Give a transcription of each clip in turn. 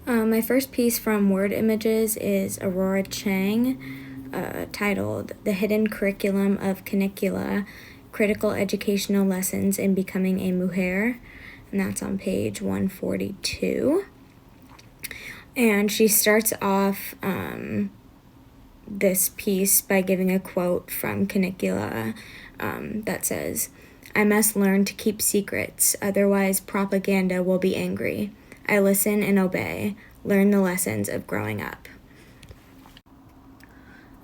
My first piece from Word Images is Aurora Chang, titled The Hidden Curriculum of Canicula, Critical Educational Lessons in Becoming a Mujer, and that's on page 142. And she starts off this piece by giving a quote from Canicula that says, "I must learn to keep secrets, otherwise propaganda will be angry. I listen and obey, learn the lessons of growing up."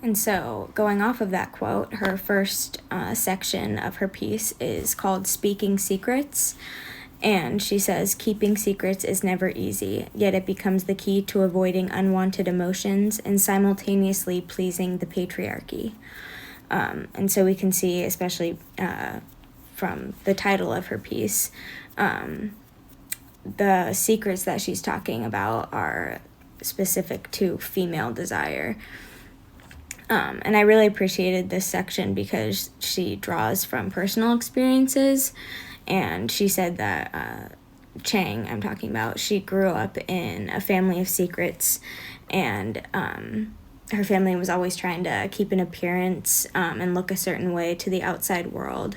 And so, going off of that quote, her first section of her piece is called Speaking Secrets. And she says, "Keeping secrets is never easy, yet it becomes the key to avoiding unwanted emotions and simultaneously pleasing the patriarchy." And so we can see, especially from the title of her piece, the secrets that she's talking about are specific to female desire. And I really appreciated this section because she draws from personal experiences. And she said that Chang, I'm talking about, she grew up in a family of secrets, and her family was always trying to keep an appearance and look a certain way to the outside world.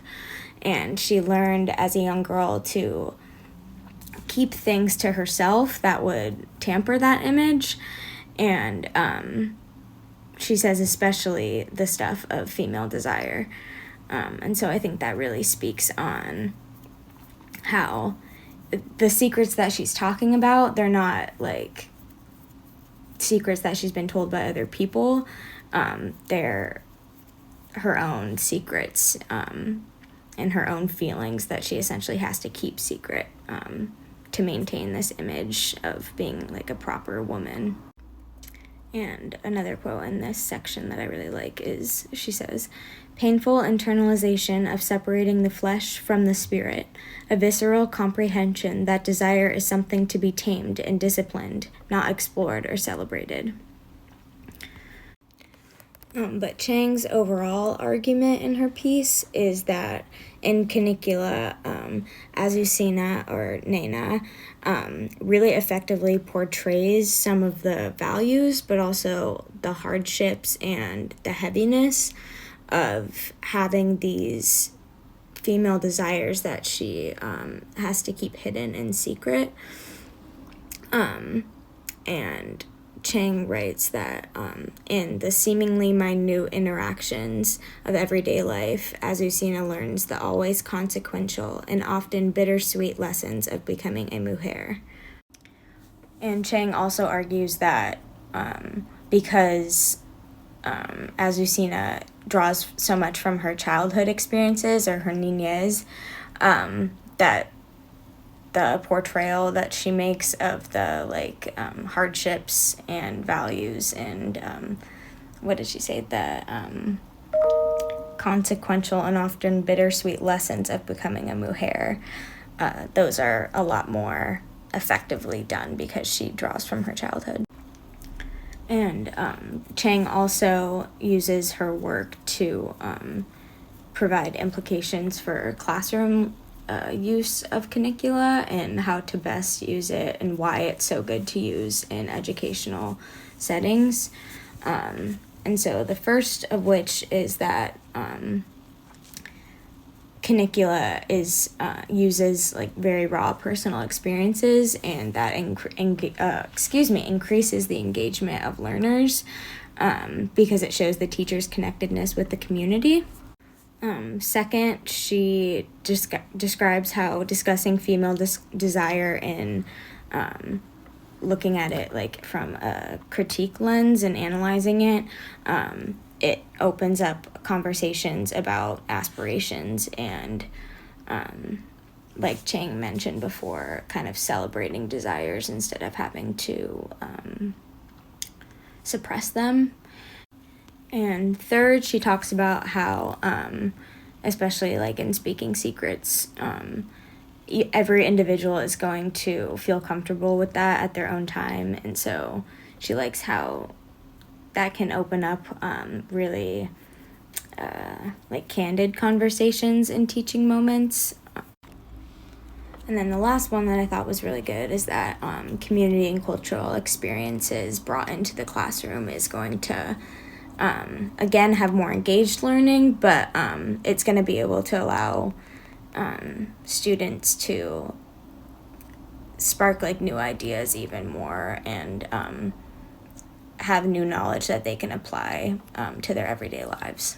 And she learned as a young girl to keep things to herself that would tamper that image. And she says especially the stuff of female desire. And so I think that really speaks on how the secrets that she's talking about, they're not like secrets that she's been told by other people. They're her own secrets and her own feelings that she essentially has to keep secret to maintain this image of being like a proper woman. And another quote in this section that I really like is, she says, "Painful internalization of separating the flesh from the spirit, a visceral comprehension that desire is something to be tamed and disciplined, not explored or celebrated." But Chang's overall argument in her piece is that in Canicula, Azucena, or Nena, really effectively portrays some of the values, but also the hardships and the heaviness of having these female desires that she has to keep hidden in secret. And Chang writes that in the seemingly minute interactions of everyday life, Azucena learns the always consequential and often bittersweet lessons of becoming a mujer. And Chang also argues that because Azucena draws so much from her childhood experiences or her niñez, that the portrayal that she makes of the hardships and values and what did she say, the consequential and often bittersweet lessons of becoming a mujer, those are a lot more effectively done because she draws from her childhood. And Chang also uses her work to provide implications for classroom use of Canicula and how to best use it and why it's so good to use in educational settings. And so the first of which is that Canicula uses like very raw personal experiences, and that increases the engagement of learners because it shows the teacher's connectedness with the community. Second, she describes how discussing female desire and looking at it like from a critique lens and analyzing it, it opens up conversations about aspirations and, like Chang mentioned before, kind of celebrating desires instead of having to suppress them. And third, she talks about how, especially like in Speaking Secrets, every individual is going to feel comfortable with that at their own time. And so she likes how that can open up really candid conversations in teaching moments. And then the last one that I thought was really good is that community and cultural experiences brought into the classroom is going to, again, have more engaged learning, but it's going to be able to allow students to spark like new ideas even more and have new knowledge that they can apply to their everyday lives.